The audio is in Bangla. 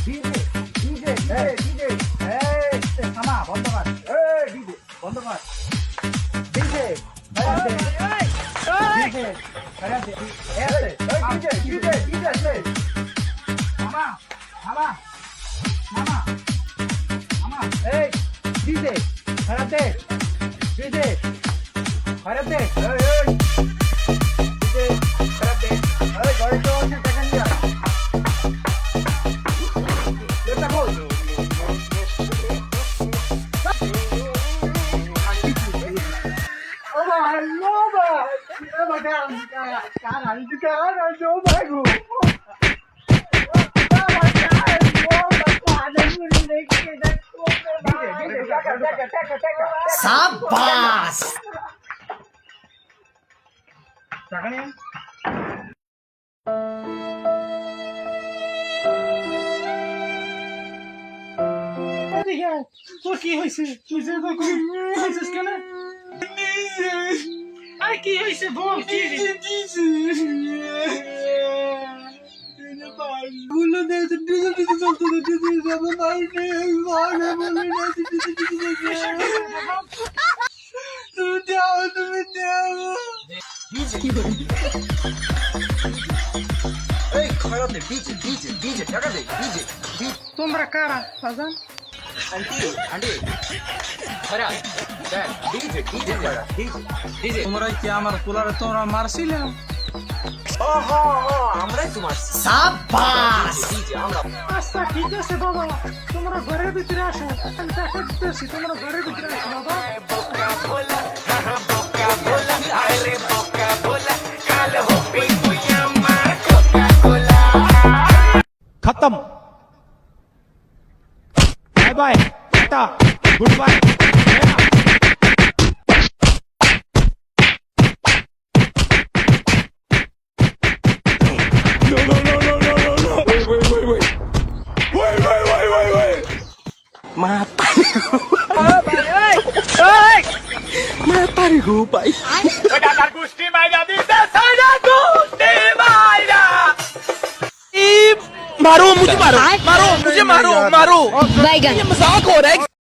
ডিজে ডিজে ডিজে এই থামা বন্ধ কর ডিজে বন্ধ কর DJ DJ DJ DJ DJ থামা থামা থামা থামা এই ডিজে খারাতে ডিজে খারাতে এই ডিজে খারাতে এই গাড়ি তো আছে সেকেন্ড ইয়ার এটা বল ও ভাই নো ভাই এ বাটা কার আনি দিতে আর নো ভাই গো शाबाश তোর কি হয়েছে তুই যে হয়েছিস কেন আর কি হয়েছে বল কি গুলো চলতে তোমরা কারা বাজান তোমরা কি আমার পোলারে তোমরা মারছিলে शाबाश আচ্ছা ঠিক আছে বাবা তোমরা ঘরের ভিতরে আসো আমি দেখা দিতেছি তোমরা ঘরের ভিতরে আসো বাবা खत्म bye bye tata goodbye No, no, no, no, no, no, no. Wait. Mata रे भाई Dar gusti mai da vida sai da gusti mai da मारो मुझे मारो ये मजाक हो रहा है